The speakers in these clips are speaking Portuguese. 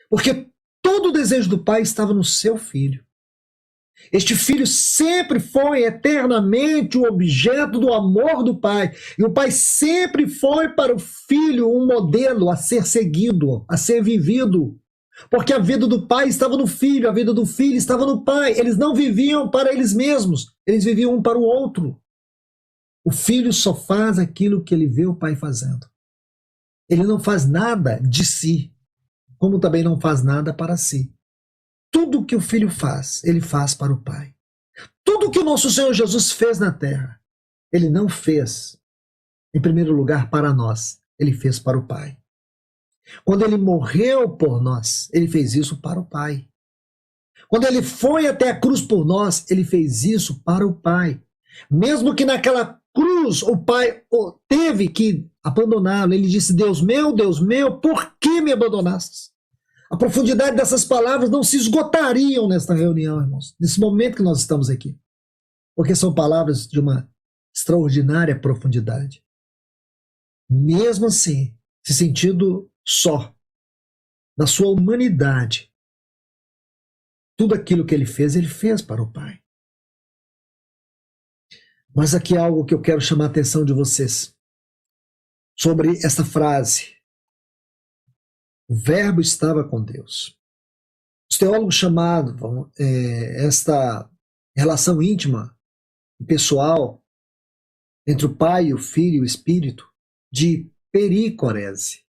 Porque todo o desejo do Pai estava no seu Filho. Este Filho sempre foi eternamente o objeto do amor do Pai. E o Pai sempre foi para o Filho um modelo a ser seguido, a ser vivido. Porque a vida do Pai estava no Filho, a vida do Filho estava no Pai. Eles não viviam para eles mesmos, eles viviam um para o outro. O Filho só faz aquilo que ele vê o Pai fazendo. Ele não faz nada de si, como também não faz nada para si. Tudo que o Filho faz, ele faz para o Pai. Tudo que o nosso Senhor Jesus fez na terra, ele não fez, em primeiro lugar, para nós. Ele fez para o Pai. Quando ele morreu por nós, ele fez isso para o Pai. Quando ele foi até a cruz por nós, ele fez isso para o Pai. Mesmo que naquela cruz o Pai teve que abandoná-lo, ele disse: Deus meu, por que me abandonaste? A profundidade dessas palavras não se esgotariam nesta reunião, irmãos, nesse momento que nós estamos aqui. Porque são palavras de uma extraordinária profundidade. Mesmo assim, se sentindo só, na sua humanidade, tudo aquilo que ele fez para o Pai. Mas aqui é algo que eu quero chamar a atenção de vocês. Sobre esta frase. O Verbo estava com Deus. Os teólogos chamavam esta relação íntima e pessoal entre o Pai, o Filho e o Espírito de pericorese.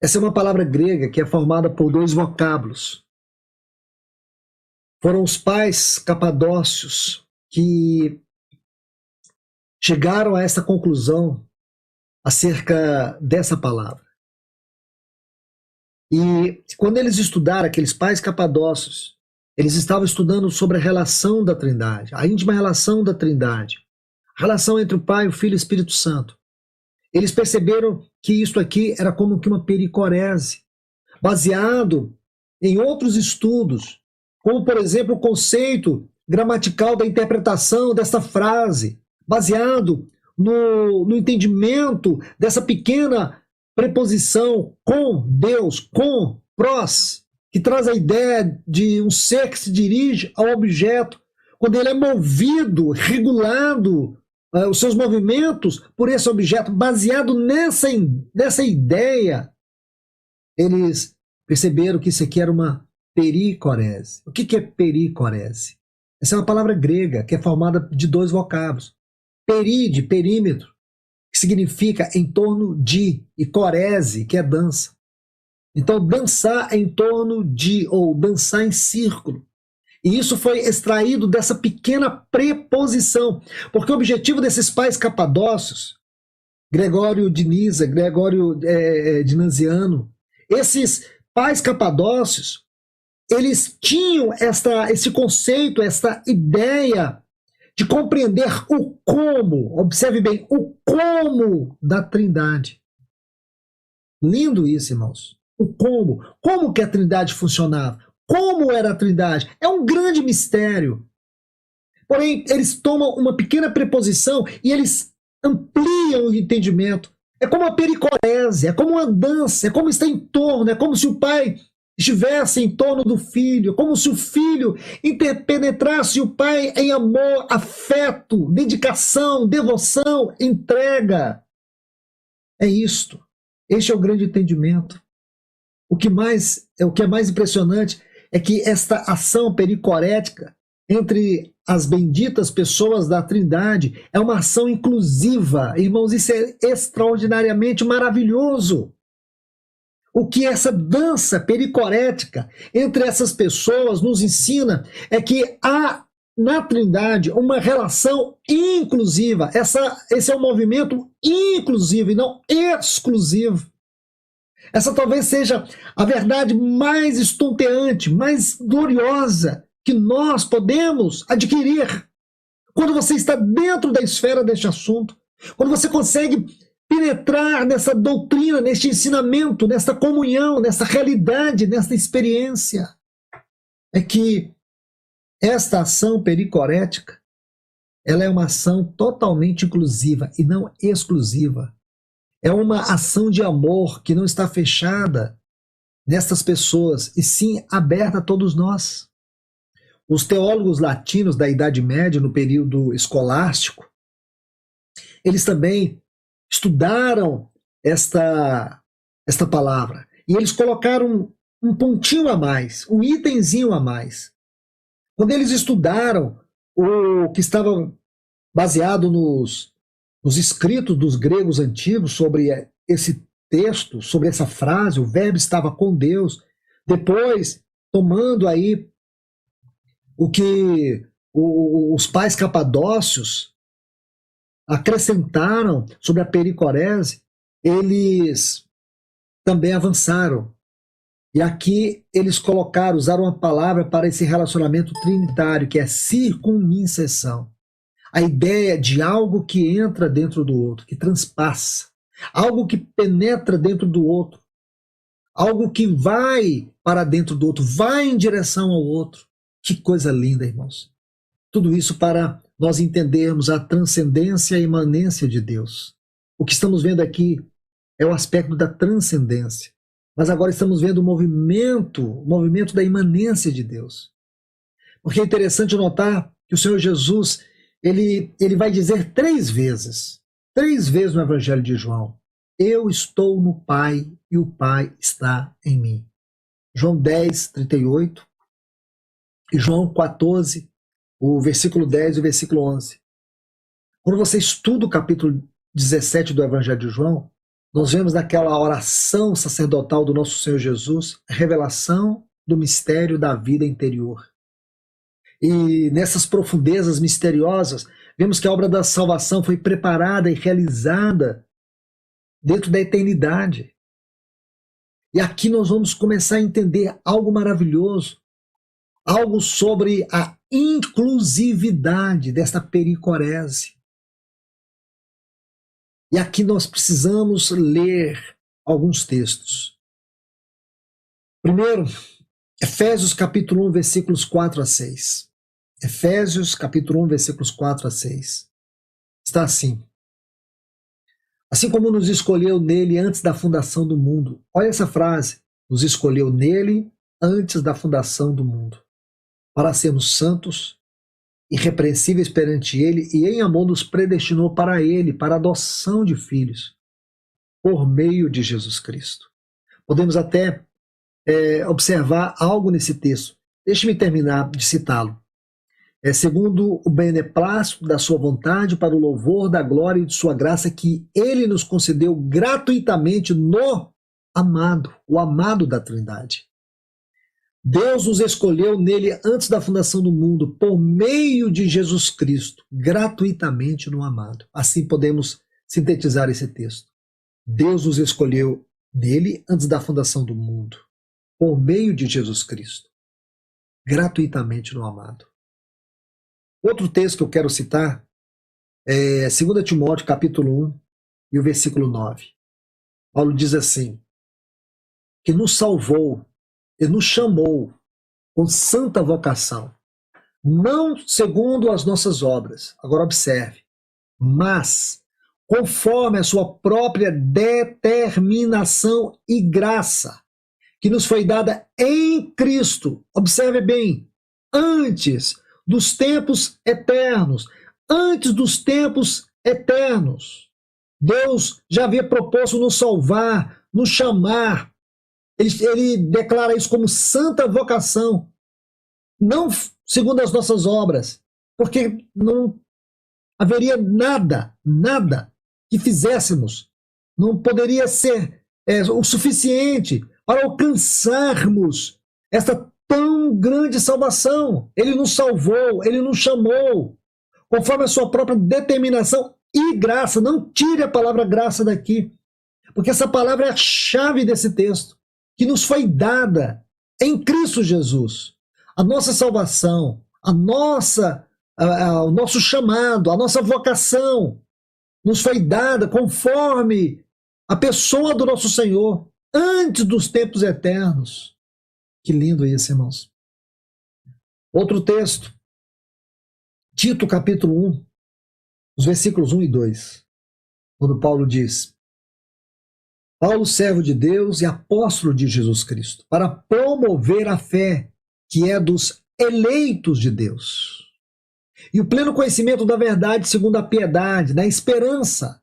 Essa é uma palavra grega que é formada por dois vocábulos. Foram os pais capadócios que chegaram a essa conclusão acerca dessa palavra. E quando eles estudaram, aqueles pais capadócios, eles estavam estudando sobre a relação da Trindade, a íntima relação da Trindade, a relação entre o Pai, o Filho e o Espírito Santo. Eles perceberam que isso aqui era como que uma pericorese, baseado em outros estudos, como, por exemplo, o conceito gramatical da interpretação dessa frase, baseado no entendimento dessa pequena preposição com Deus, com pros, que traz a ideia de um ser que se dirige ao objeto, quando ele é movido, regulado, os seus movimentos por esse objeto, baseado nessa ideia, eles perceberam que isso aqui era uma pericorese. O que é pericorese? Essa é uma palavra grega que é formada de dois vocábulos. Peri, de perímetro, que significa em torno de, e corese, que é dança. Então, dançar em torno de, ou dançar em círculo. E isso foi extraído dessa pequena preposição, porque o objetivo desses pais capadócios, Gregório de Nisa, Gregório de Naziano, esses pais capadócios, eles tinham esse conceito, essa ideia de compreender o como, observe bem, o como da Trindade. Lindo isso, irmãos. O como. Como que a Trindade funcionava? Como era a Trindade? É um grande mistério. Porém, eles tomam uma pequena preposição e eles ampliam o entendimento. É como a pericorese, é como uma dança, é como estar em torno, é como se o Pai estivesse em torno do Filho, como se o Filho interpenetrasse o Pai em amor, afeto, dedicação, devoção, entrega. É isto. Este é o grande entendimento. O que é mais impressionante é que esta ação pericorética entre as benditas pessoas da Trindade é uma ação inclusiva. Irmãos, isso é extraordinariamente maravilhoso. O que essa dança pericorética entre essas pessoas nos ensina é que há na Trindade uma relação inclusiva. Esse é um movimento inclusivo e não exclusivo. Essa talvez seja a verdade mais estonteante, mais gloriosa que nós podemos adquirir quando você está dentro da esfera deste assunto, quando você consegue penetrar nessa doutrina, neste ensinamento, nesta comunhão, nessa realidade, nessa experiência. É que esta ação pericorética, ela é uma ação totalmente inclusiva e não exclusiva. É uma ação de amor que não está fechada nestas pessoas, e sim aberta a todos nós. Os teólogos latinos da Idade Média, no período escolástico, eles também estudaram esta palavra. E eles colocaram um pontinho a mais, um itemzinho a mais. Quando eles estudaram o que estava baseado nos escritos dos gregos antigos sobre esse texto, sobre essa frase, o verbo estava com Deus, depois tomando aí o que os pais capadócios acrescentaram sobre a pericorese, eles também avançaram. E aqui eles usaram uma palavra para esse relacionamento trinitário, que é circuncisão. A ideia de algo que entra dentro do outro, que transpassa. Algo que penetra dentro do outro. Algo que vai para dentro do outro, vai em direção ao outro. Que coisa linda, irmãos. Tudo isso para nós entendermos a transcendência e a imanência de Deus. O que estamos vendo aqui é o aspecto da transcendência. Mas agora estamos vendo o movimento da imanência de Deus. Porque é interessante notar que o Senhor Jesus, ele vai dizer 3 vezes no Evangelho de João: eu estou no Pai e o Pai está em mim. João 10, 38 e João 14, o versículo 10 e o versículo 11. Quando você estuda o capítulo 17 do Evangelho de João, nós vemos naquela oração sacerdotal do nosso Senhor Jesus a revelação do mistério da vida interior. E nessas profundezas misteriosas, vemos que a obra da salvação foi preparada e realizada dentro da eternidade. E aqui nós vamos começar a entender algo maravilhoso, algo sobre a inclusividade desta pericorese. E aqui nós precisamos ler alguns textos. Primeiro, Efésios capítulo 1, versículos 4 a 6. Efésios capítulo 1, versículos 4 a 6. Está assim: assim como nos escolheu nele antes da fundação do mundo. Olha essa frase: nos escolheu nele antes da fundação do mundo, para sermos santos, irrepreensíveis perante ele, e em amor nos predestinou para ele, para a adoção de filhos, por meio de Jesus Cristo. Podemos até observar algo nesse texto. Deixe-me terminar de citá-lo. Segundo o beneplácito da sua vontade, para o louvor da glória e de sua graça, que ele nos concedeu gratuitamente no amado, o amado da Trindade. Deus nos escolheu nele antes da fundação do mundo, por meio de Jesus Cristo, gratuitamente no amado. Assim podemos sintetizar esse texto. Deus nos escolheu nele antes da fundação do mundo, por meio de Jesus Cristo, gratuitamente no amado. Outro texto que eu quero citar é 2 Timóteo capítulo 1 e o versículo 9. Paulo diz assim: que nos salvou e nos chamou com santa vocação, não segundo as nossas obras, agora observe, mas conforme a sua própria determinação e graça, que nos foi dada em Cristo, observe bem, antes dos tempos eternos, antes dos tempos eternos. Deus já havia proposto nos salvar, nos chamar. Ele declara isso como santa vocação, não segundo as nossas obras, porque não haveria nada que fizéssemos, não poderia ser o suficiente para alcançarmos essa tão grande salvação. Ele nos salvou, ele nos chamou, conforme a sua própria determinação e graça. Não tire a palavra graça daqui, porque essa palavra é a chave desse texto, que nos foi dada em Cristo Jesus. A nossa salvação, o nosso chamado, a nossa vocação nos foi dada conforme a pessoa do nosso Senhor, antes dos tempos eternos. Que lindo isso, irmãos. Outro texto, Tito capítulo 1, os versículos 1 e 2, quando Paulo diz: Paulo, servo de Deus e apóstolo de Jesus Cristo, para promover a fé que é dos eleitos de Deus e o pleno conhecimento da verdade segundo a piedade, da esperança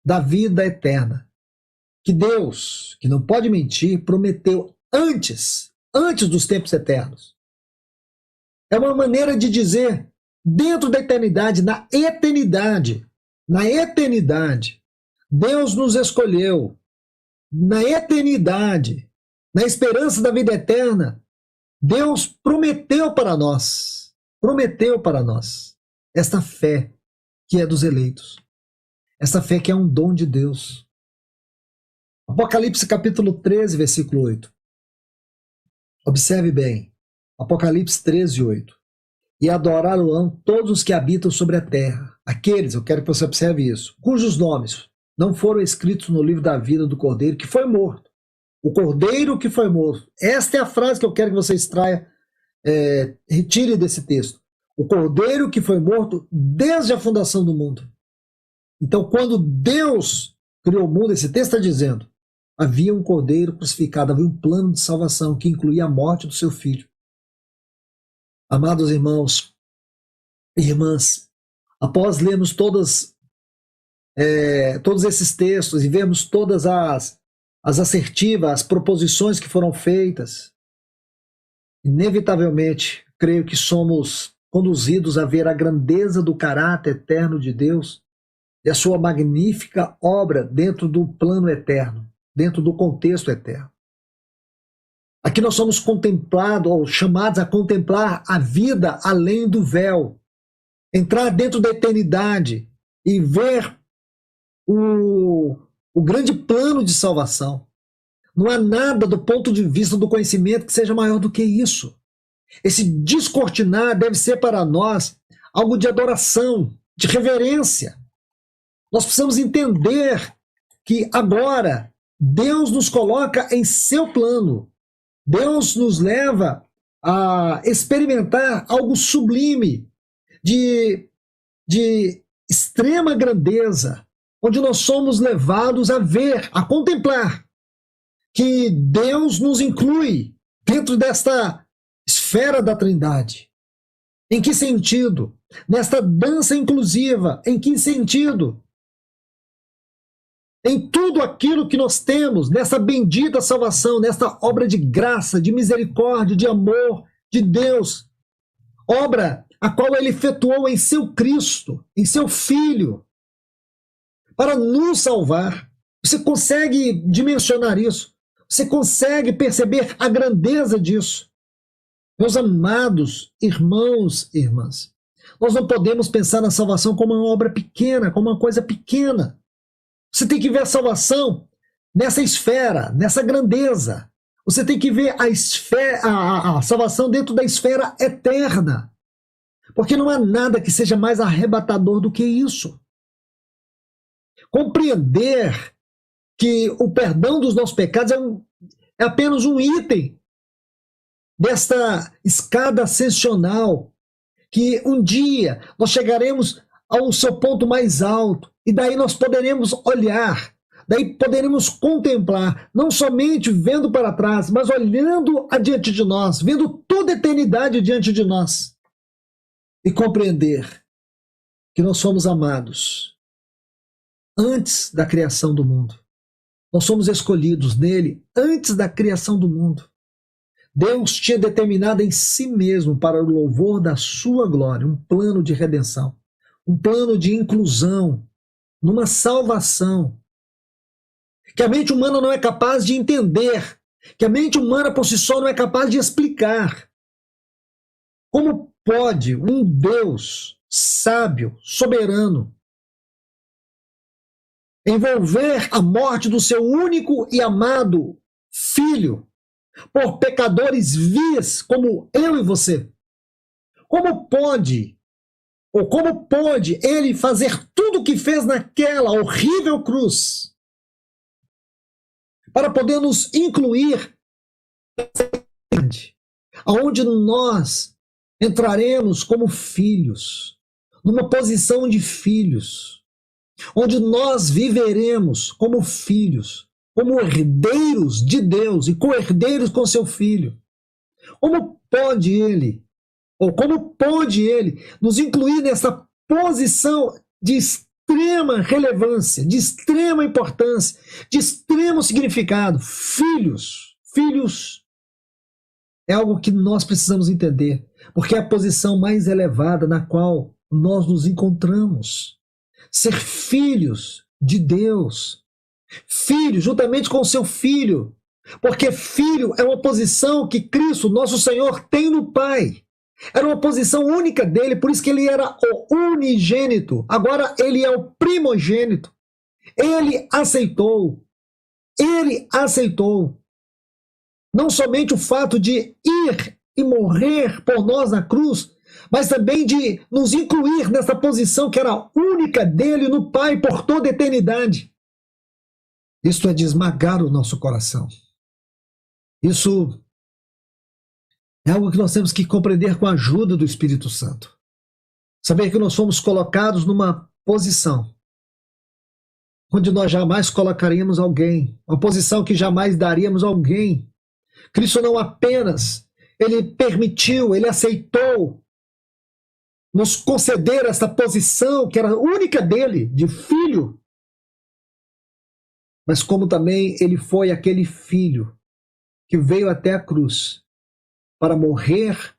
da vida eterna, que Deus, que não pode mentir, prometeu antes dos tempos eternos. É uma maneira de dizer dentro da eternidade, na eternidade, Deus nos escolheu. Na eternidade, na esperança da vida eterna, Deus prometeu para nós esta fé que é dos eleitos, essa fé que é um dom de Deus. Apocalipse capítulo 13, versículo 8. Observe bem, Apocalipse 13, 8. E adorá-lo-ão todos os que habitam sobre a terra, aqueles, eu quero que você observe isso, cujos nomes não foram escritos no livro da vida do Cordeiro que foi morto. O Cordeiro que foi morto. Esta é a frase que eu quero que você extraia, retire desse texto. O Cordeiro que foi morto desde a fundação do mundo. Então, quando Deus criou o mundo, esse texto está dizendo, havia um Cordeiro crucificado, havia um plano de salvação que incluía a morte do seu filho. Amados irmãos e irmãs, após lermos todos esses textos e vermos todas as assertivas, as proposições que foram feitas, inevitavelmente, creio que somos conduzidos a ver a grandeza do caráter eterno de Deus e a sua magnífica obra dentro do plano eterno, dentro do contexto eterno. Aqui nós somos contemplados, ou chamados a contemplar a vida além do véu, entrar dentro da eternidade e ver o grande plano de salvação. Não há nada do ponto de vista do conhecimento que seja maior do que isso. Esse descortinar deve ser para nós algo de adoração, de reverência. Nós precisamos entender que agora Deus nos coloca em seu plano. Deus nos leva a experimentar algo sublime, de extrema grandeza, onde nós somos levados a ver, a contemplar que Deus nos inclui dentro desta esfera da Trindade. Em que sentido? Nesta dança inclusiva. Em que sentido? Em tudo aquilo que nós temos, nessa bendita salvação, nesta obra de graça, de misericórdia, de amor de Deus, obra a qual Ele efetuou em seu Cristo, em seu Filho, para nos salvar. Você consegue dimensionar isso? Você consegue perceber a grandeza disso? Meus amados irmãos e irmãs, nós não podemos pensar na salvação como uma obra pequena, como uma coisa pequena. Você tem que ver a salvação nessa esfera, nessa grandeza. Você tem que ver a salvação dentro da esfera eterna. Porque não há nada que seja mais arrebatador do que isso. Compreender que o perdão dos nossos pecados é apenas um item desta escada ascensional, que um dia nós chegaremos ao seu ponto mais alto, e daí nós poderemos olhar, daí poderemos contemplar, não somente vendo para trás, mas olhando adiante de nós, vendo toda a eternidade diante de nós, e compreender que nós somos amados antes da criação do mundo. Nós somos escolhidos nele antes da criação do mundo. Deus tinha determinado em si mesmo, para o louvor da sua glória, um plano de redenção, um plano de inclusão, numa salvação, que a mente humana não é capaz de entender, que a mente humana por si só não é capaz de explicar. Como pode um Deus sábio, soberano, envolver a morte do seu único e amado Filho por pecadores vis como eu e você? Como pode ele fazer tudo o que fez naquela horrível cruz para poder nos incluir aonde nós entraremos como filhos, numa posição de filhos, onde nós viveremos como filhos, como herdeiros de Deus e co-herdeiros com seu Filho. Como pode ele, ou como pode ele nos incluir nessa posição de extrema relevância, de extrema importância, de extremo significado? Filhos, filhos é algo que nós precisamos entender, porque é a posição mais elevada na qual nós nos encontramos. Ser filhos de Deus, filho juntamente com o seu Filho, porque filho é uma posição que Cristo, nosso Senhor, tem no Pai. Era uma posição única dele, por isso que ele era o unigênito. Agora ele é o primogênito. Ele aceitou não somente o fato de ir e morrer por nós na cruz, mas também de nos incluir nessa posição que era única dele no Pai por toda a eternidade. Isso é de esmagar o nosso coração. Isso é algo que nós temos que compreender com a ajuda do Espírito Santo. Saber que nós fomos colocados numa posição onde nós jamais colocaríamos alguém, uma posição que jamais daríamos a alguém. Cristo não apenas, ele permitiu, ele aceitou nos conceder essa posição que era única dele, de filho, mas como também ele foi aquele filho que veio até a cruz para morrer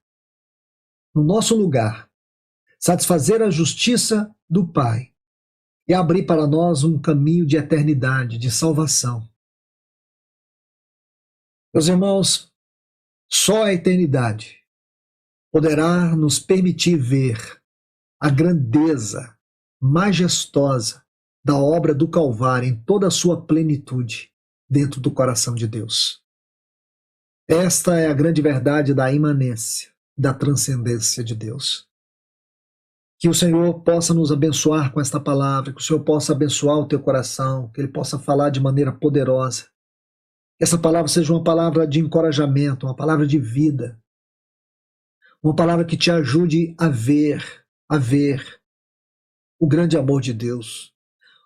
no nosso lugar, satisfazer a justiça do Pai e abrir para nós um caminho de eternidade, de salvação. Meus irmãos, só a eternidade poderá nos permitir ver a grandeza majestosa da obra do Calvário em toda a sua plenitude dentro do coração de Deus. Esta é a grande verdade da imanência, da transcendência de Deus. Que o Senhor possa nos abençoar com esta palavra, que o Senhor possa abençoar o teu coração, que Ele possa falar de maneira poderosa. Que essa palavra seja uma palavra de encorajamento, uma palavra de vida, uma palavra que te ajude a ver o grande amor de Deus,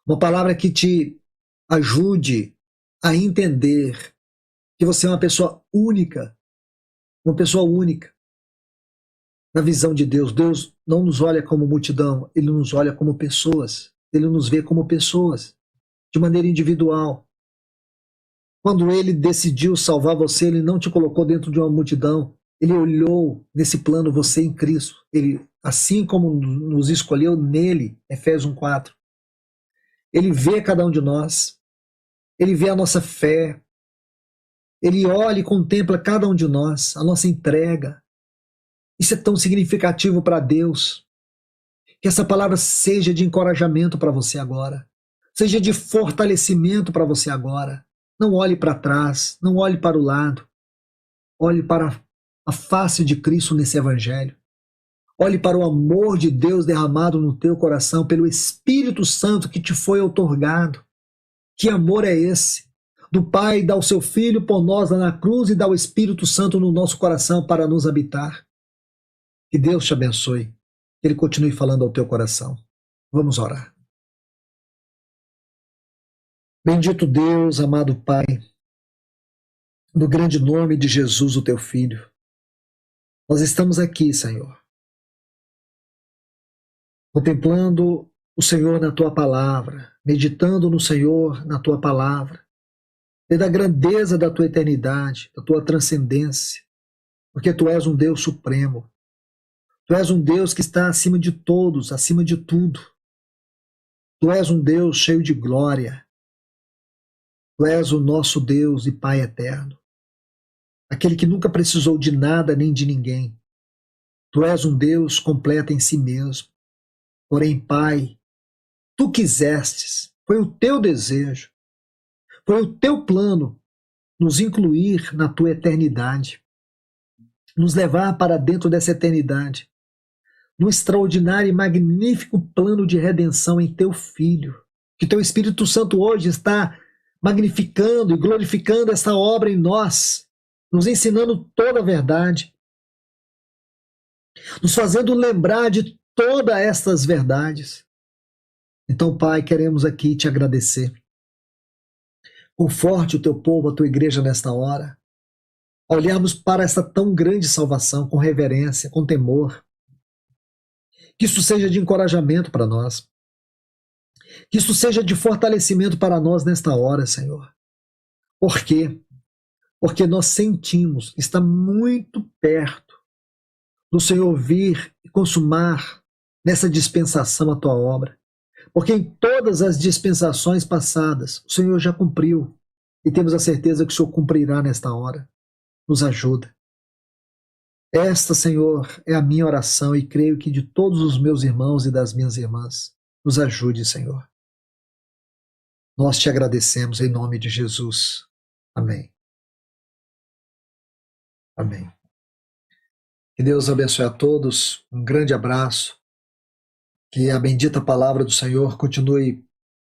uma palavra que te ajude a entender que você é uma pessoa única na visão de Deus. Deus não nos olha como multidão, Ele nos olha como pessoas, Ele nos vê como pessoas, de maneira individual. Quando Ele decidiu salvar você, Ele não te colocou dentro de uma multidão, Ele olhou nesse plano você em Cristo, Ele, assim como nos escolheu nele, Efésios 1:4, Ele vê cada um de nós, Ele vê a nossa fé, Ele olha e contempla cada um de nós, a nossa entrega. Isso é tão significativo para Deus. Que essa palavra seja de encorajamento para você agora. Seja de fortalecimento para você agora. Não olhe para trás, não olhe para o lado. Olhe para a face de Cristo nesse evangelho. Olhe para o amor de Deus derramado no teu coração pelo Espírito Santo que te foi outorgado. Que amor é esse? Do Pai dá o seu Filho por nós lá na cruz e dá o Espírito Santo no nosso coração para nos habitar. Que Deus te abençoe. Que Ele continue falando ao teu coração. Vamos orar. Bendito Deus, amado Pai, no grande nome de Jesus, o teu Filho, nós estamos aqui, Senhor, contemplando o Senhor na tua palavra, meditando no Senhor na tua palavra, e da grandeza da tua eternidade, da tua transcendência, porque tu és um Deus supremo. Tu és um Deus que está acima de todos, acima de tudo. Tu és um Deus cheio de glória. Tu és o nosso Deus e Pai eterno, aquele que nunca precisou de nada nem de ninguém. Tu és um Deus completo em si mesmo. Porém, Pai, tu quisestes, foi o teu desejo, foi o teu plano nos incluir na tua eternidade, nos levar para dentro dessa eternidade, no extraordinário e magnífico plano de redenção em teu Filho, que teu Espírito Santo hoje está magnificando e glorificando essa obra em nós, nos ensinando toda a verdade, nos fazendo lembrar de todas estas verdades. Então, Pai, queremos aqui te agradecer. Conforte o teu povo, a tua igreja nesta hora. Olharmos para essa tão grande salvação com reverência, com temor. Que isso seja de encorajamento para nós. Que isso seja de fortalecimento para nós nesta hora, Senhor. Por quê? Porque nós sentimos que está muito perto do Senhor vir e consumar nessa dispensação a tua obra. Porque em todas as dispensações passadas, o Senhor já cumpriu. E temos a certeza que o Senhor cumprirá nesta hora. Nos ajuda. Esta, Senhor, é a minha oração e creio que de todos os meus irmãos e das minhas irmãs. Nos ajude, Senhor. Nós te agradecemos em nome de Jesus. Amém. Amém. Que Deus abençoe a todos. Um grande abraço. Que a bendita palavra do Senhor continue